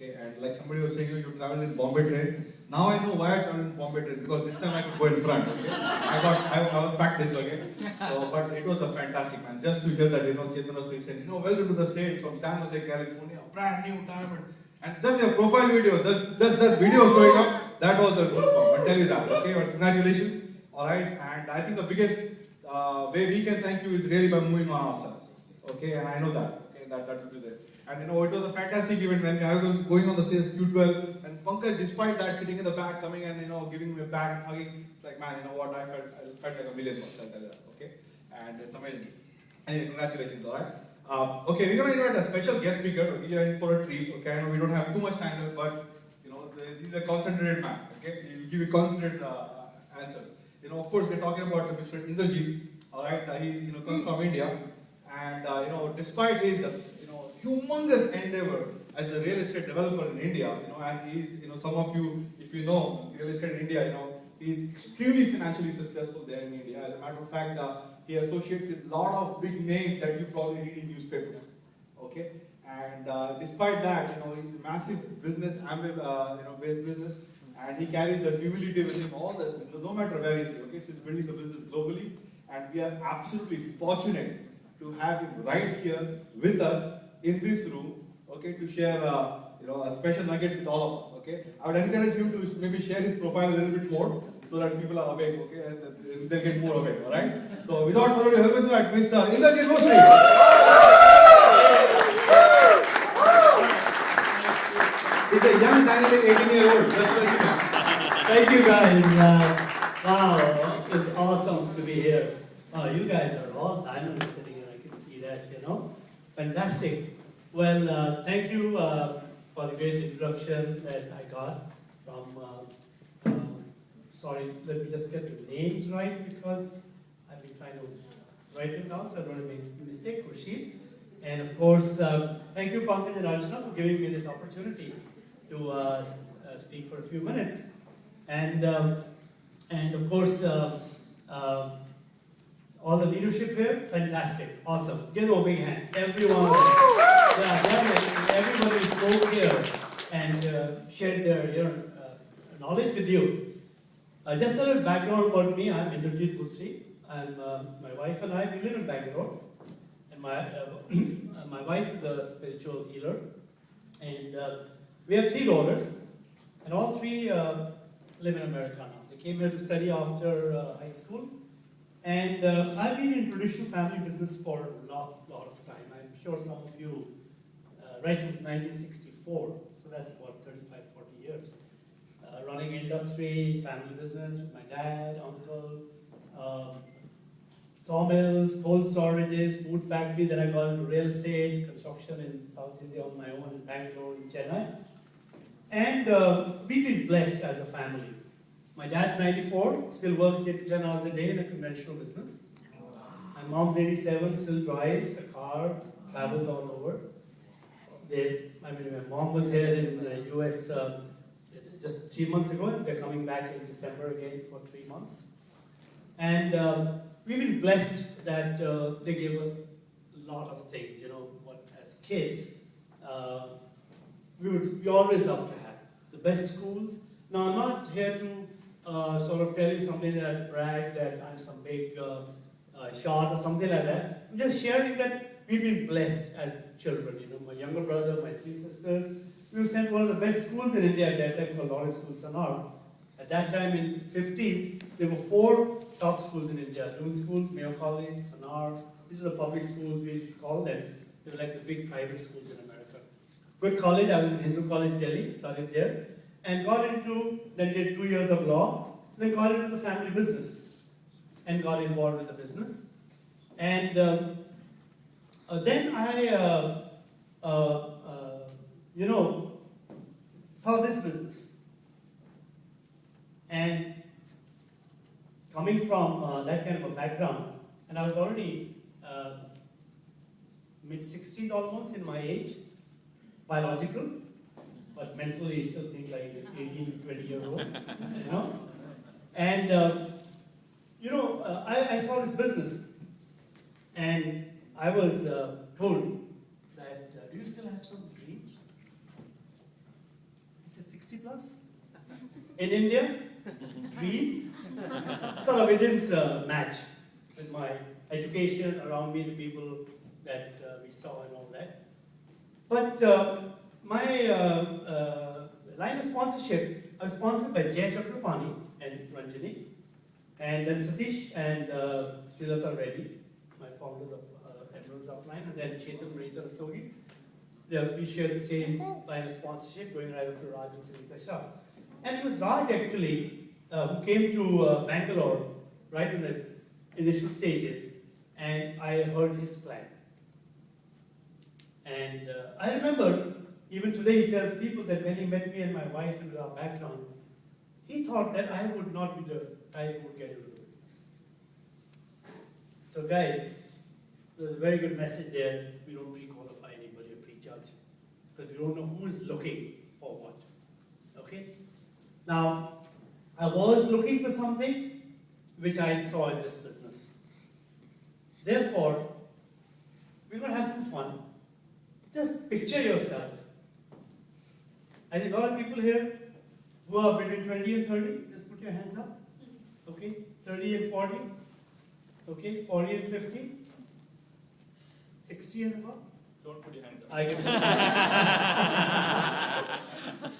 Okay, and like somebody was saying, you travel in Bombay train. Now I know why I travel in Bombay train, because this time I could go in front. Okay, I was practiced. Okay, so but it was a fantastic, man. Just to hear that, Chetan was saying, welcome to the States from San Jose, California, brand new diamond, and just a profile video, just that video showing up, that was a goosebump. I'll tell you that. Okay, but congratulations. All right, and I think the biggest way we can thank you is really by moving on ourselves. Okay, and I know that. Okay, that will be there. And it was a fantastic event when I was going on the sales Q12, and Pankaj, despite that, sitting in the back, coming and giving me a bag and hugging. It's like, man, you know what? I felt like a million bucks. I'll tell you that. Okay, and it's amazing. Anyway, congratulations. All right. Okay, we're gonna invite a special guest speaker. Okay, you're in for a treat. Okay, I know we don't have too much time, but these are concentrated man. Okay, he'll give you concentrated answers. Of course, we're talking about Mr. Indrajeet. All right, he comes from India, and despite his humongous endeavor as a real estate developer in India, and he's some of you, if you know real estate in India, he's extremely financially successful there in India. As a matter of fact, he associates with a lot of big names that you probably read in newspapers. Okay, and despite that, he's a massive business, based business. And he carries the humility with him no matter where he's. Okay, so he's building the business globally, and we are absolutely fortunate to have him right here with us in this room. Okay, to share a special nugget with all of us. Okay, I would encourage him to maybe share his profile a little bit more so that people are awake. Okay, and they'll get more awake. All right. So without further ado, help us invite Mr. Indrajeet. He's a young, dynamic 18-year-old. Just like you. Thank you guys. Wow, it's awesome to be here. You guys are all diamonds sitting here. I can see that, Fantastic. Well, thank you for the great introduction that I got from, sorry, let me just get the names right because I've been trying to write it down so I don't make a mistake. Rashid. And of course, thank you, Pankaj and Archana, for giving me this opportunity to speak for a few minutes. And of course, all the leadership here, fantastic, awesome. Give them a big hand, everyone. Yeah, definitely. Everybody spoke here and shared their knowledge with you. Just a little background about me. I'm Indrajeet Busri. I'm my wife and I we live in Bangalore, and my wife is a spiritual healer, and we have 3 daughters, and all 3 live in America now. They came here to study after high school, and I've been in traditional family business for a lot of time. I'm sure some of you, right from 1964, so that's about 35, 40 years. Running industry, family business with my dad, uncle, sawmills, cold storages, food factory. Then I got into real estate, construction in South India on my own, in Bangalore, in Chennai. And we've been blessed as a family. My dad's 94, still works 8 to 10 hours a day in a conventional business. My mom's 87, still drives a car, travels all over. My mom was here in the US just 3 months ago, and they're coming back in December again for 3 months. And we've been blessed that they gave us a lot of things, what as kids, we always loved to have the best schools. Now, I'm not here to sort of tell you something that brag that I'm some big shot or something like that. I'm just sharing that we've been blessed as children. My younger brother, my 3 sisters, we were sent one of the best schools in India at that time called Lawrence School, Sanar. At that time in 50s, there were 4 top schools in India: Noon School, Mayo College, Sanar. These are the public schools we call them. They were like the big private schools in America. Good college. I was in Hindu College, Delhi, studied there, and then did 2 years of law, then got into the family business, and got involved with the business. And then I, saw this business. And coming from that kind of a background, and I was already mid-60s almost in my age, biological, but mentally still think like 18 to 20-year-old, And, I saw this business, and I was told that, do you still have some dreams? 60 plus? In India? Dreams? So no, we didn't match with my education around me, the people that we saw and all that. But my line of sponsorship, I was sponsored by Jay Chakrapani and Ranjani, and then Satish and Srilata Reddy, my founders of Emerald's Upline, and then Chetan Reza Rastogi. We shared the same line of sponsorship, going right up to Raj and Sangeeta Shah. And it was Raj actually who came to Bangalore right in the initial stages, and I heard his plan. And I remember, even today he tells people that when he met me and my wife and our background, he thought that I would not be the type who would get into the business. So guys, there's a very good message there. We don't pre-qualify anybody or prejudge, because we don't know who is looking for what. Okay? Now, I was looking for something which I saw in this business. Therefore, we're going to have some fun. Just picture yourself. I think a lot of people here who are between 20 and 30, just put your hands up. Okay? 30 and 40. Okay? 40 and 50. 60 and above. Don't put your hand up. I can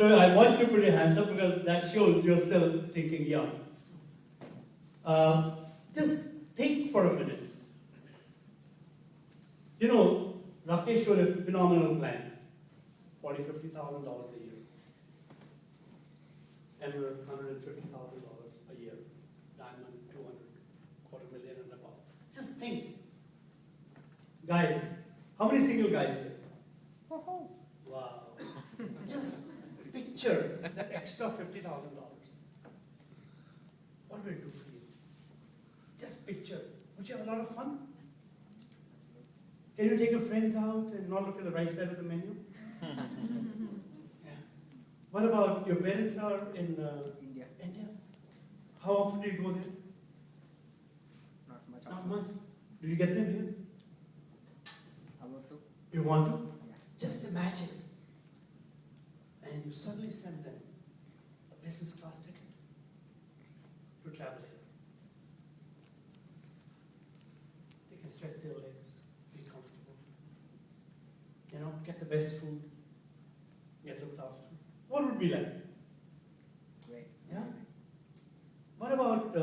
No, I want you to put your hands up because that shows you're still thinking young. Just think for a minute. You know, Rakesh showed a phenomenal plan. $40,000, $50,000 a year. Emerald, $150,000 a year. Diamond, 200, $250,000 and above. Just think. Guys, how many single guys here? Wow. Just picture that extra $50,000. What will it do for you? Just picture. Would you have a lot of fun? Can you take your friends out and not look at the right side of the menu? Yeah. What about your parents are in India. India? How often do you go there? Not much. Not much. Do you get them here? About to? You want to? Yeah. Just imagine. And you suddenly send them a business class ticket to travel here. They can stretch their legs, be comfortable. You know, get the best food, get looked after. What would it be like? Great. Yeah? What about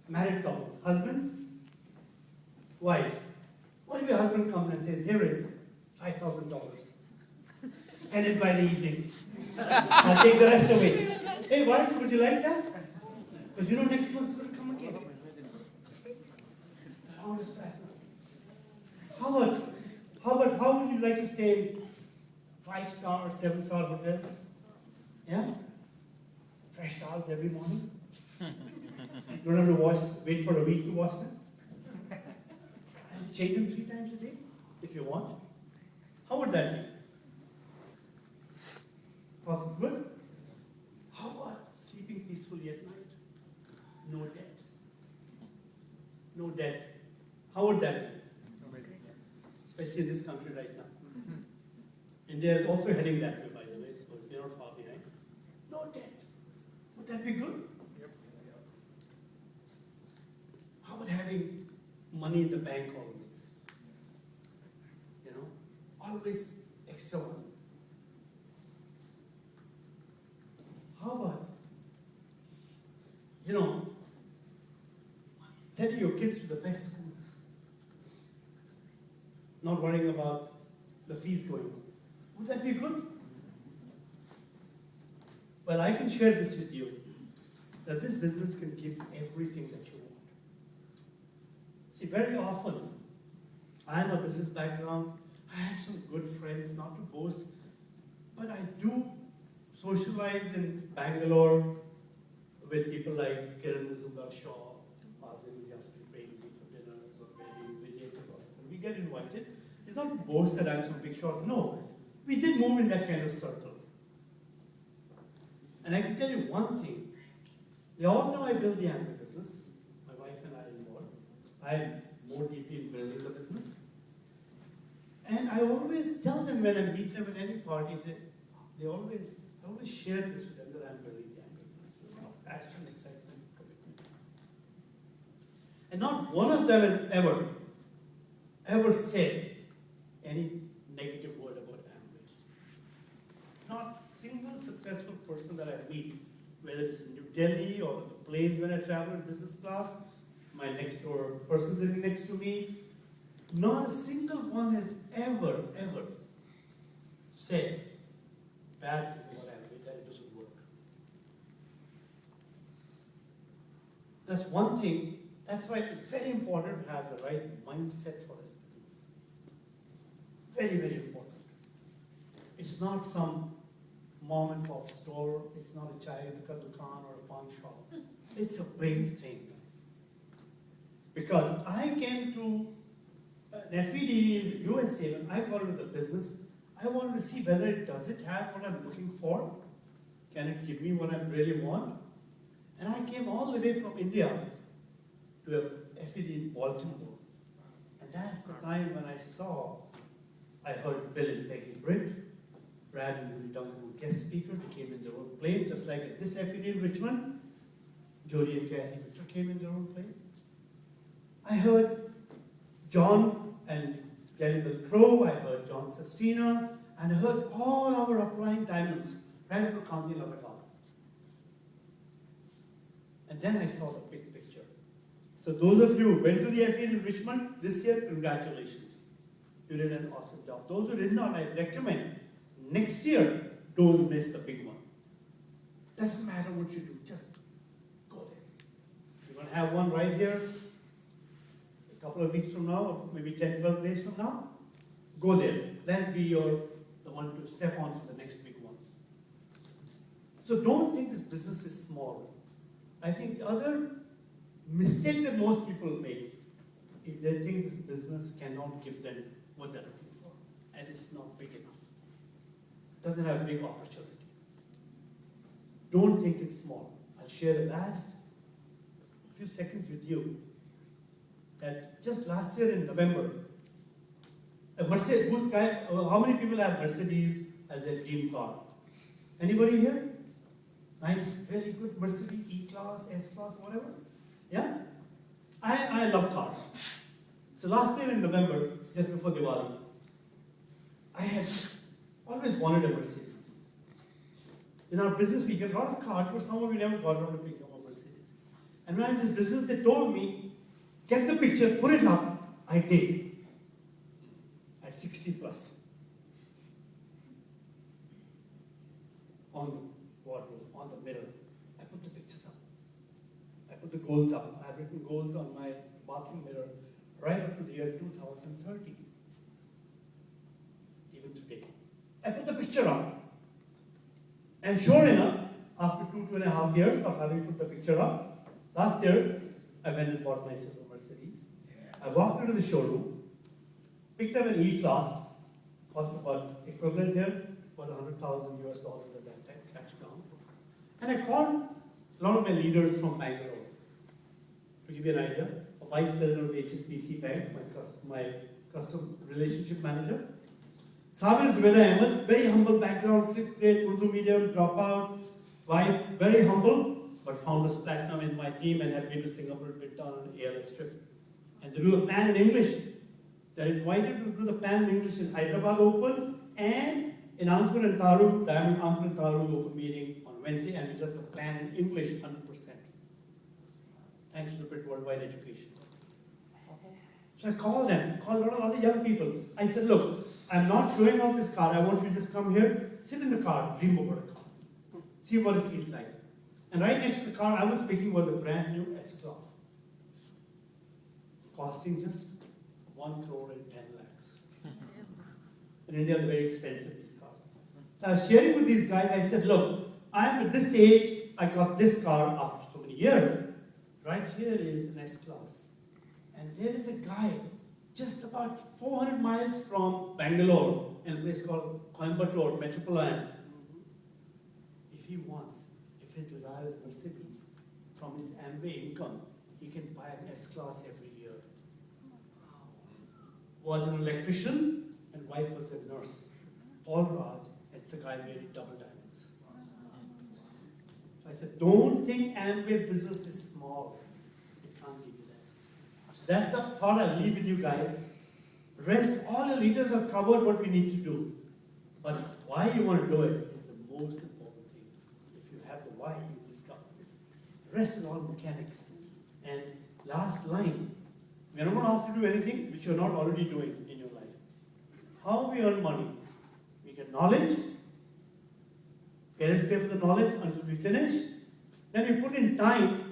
married couples? Husbands? Wives? What if your husband comes and says, here is $5,000. Spend it by the evening. I'll take the rest of it. Hey, wife, would you like that? Because you know next month's going to come again. How is that? How would you like to stay in 5-star or 7-star hotels? Yeah? Fresh towels every morning. You don't have to wait for a week to wash them. And change them 3 times a day if you want. How would that be? Possible? Good? How about sleeping peacefully at night? No debt. No debt. How would that be? Especially in this country right now. India is also heading that way, by the way, so we're not far behind. No debt. Would that be good? Yep. How about having money in the bank always? You know, always extra money. How about, you know, sending your kids to the best schools? Not worrying about the fees going on. Would that be good? Well, I can share this with you, that this business can give everything that you want. See, very often, I have a business background, I have some good friends, not to boast, but I do socialize in Bangalore with people like Kiran Mazumdar-Shaw, Mazin Yasmin Premji for dinners, or maybe Vijay Kirloskar. We get invited. It's not to boast that I'm some big shot. No, we did move in that kind of circle. And I can tell you one thing. They all know I built the Amber business. My wife and I are involved. I'm more deeply in building the business. And I always tell them when I meet them at any party, they always I always share this with them that I'm really young. Passion, excitement, commitment. And not one of them has ever said any negative word about Amway. Not a single successful person that I meet, whether it's in New Delhi or the planes when I travel in business class, my next door person sitting next to me, not a single one has ever said bad things about Amway, that it doesn't work. That's one thing. That's why it's very important to have the right mindset for this business. Very, very important. It's not some mom and pop store. It's not a chai dukaan or a pawn shop. It's a big thing, guys. Because I came to an FED in the USA when I got into the business. I wanted to see whether it have what I'm looking for. Can it give me what I really want? And I came all the way from India to a FED in Baltimore. And that's the time when I heard Bill and Peggy Britt, Brad and Julie Duncan were guest speakers. They came in their own plane, just like at this FED in Richmond. Jody and Kathy Victor came in their own plane. I heard John and Jenny Bill Crow, I heard John Sestina, and I heard all our upline diamonds, right over County Lavagam. And then I saw the big picture. So those of you who went to the FA in Richmond this year, congratulations. You did an awesome job. Those who did not, I recommend next year, don't miss the big one. Doesn't matter what you do, just go there. We're going to have one right here a couple of weeks from now, or maybe 10, 12 days from now. Go there. That'll be the one to step on for the next big one. So don't think this business is small. I think the other mistake that most people make is they think this business cannot give them what they're looking for, and it's not big enough. It doesn't have a big opportunity. Don't think it's small. I'll share the last few seconds with you that just last year in November, a Mercedes, how many people have Mercedes as their dream car? Anybody here? Nice, very good Mercedes, E-Class, S-Class, whatever. Yeah? I love cars. So last year in November, just before Diwali, I had always wanted a Mercedes. In our business, we get a lot of cars, but some of we never got around to picking up a Mercedes. And when I was in this business, they told me, get the picture, put it up. I did. At 60 plus. On the wardrobe, on the mirror. I put the pictures up. I put the goals up. I have written goals on my bathroom mirror right up to the year 2030. Even today. I put the picture up. And sure enough, after 2.5 years of having put the picture up, last year, I went and bought myself a Mercedes. I walked into the showroom, picked up an E-Class, cost about equivalent here, about $100,000 US at that time, cash down. And I called a lot of my leaders from Bangalore. To give you an idea, a vice president of HSBC Bank, my custom relationship manager. Sabir Zubeda Ahmed, very humble background, 6th grade, Urdu medium, dropout, wife, very humble, but found us platinum in my team and had been to Singapore, been down on an ALS trip. And to do a plan in English. They're invited to do the plan in English in Hyderabad Open and in Ankur and Taru, Diamond Ankur and Taru Open meeting on Wednesday, and we just the plan in English 100%. Thanks to the Brit Worldwide Education. So I called them, called a lot of other young people. I said, look, I'm not showing off this car. I want you to just come here, sit in the car, dream about a car. See what it feels like. And right next to the car I was picking was a brand new S-Class. Costing just 1 crore and 10 lakhs. In India, they're very expensive, these cars. So I was sharing with these guys, I said, look, I'm at this age, I got this car after so many years. Right here is an S-Class. And there is a guy just about 400 miles from Bangalore in a place called Coimbatore, Metropolitan. If he wants, if his desire is Mercedes, from his Amway income, he can buy an S-Class every year. Was an electrician and wife was a nurse. Paul Raj and Sagai made double diamonds. I said, don't think Amway business is small. It can't give you that. So that's the thought I leave with you guys. Rest, all the leaders have covered what we need to do. But why you want to do it is the most important thing. If you have the why, you discover this. The rest is all mechanics. And last line, we are not going to ask you to do anything which you are not already doing in your life. How we earn money? We get knowledge. Parents pay for the knowledge until we finish. Then we put in time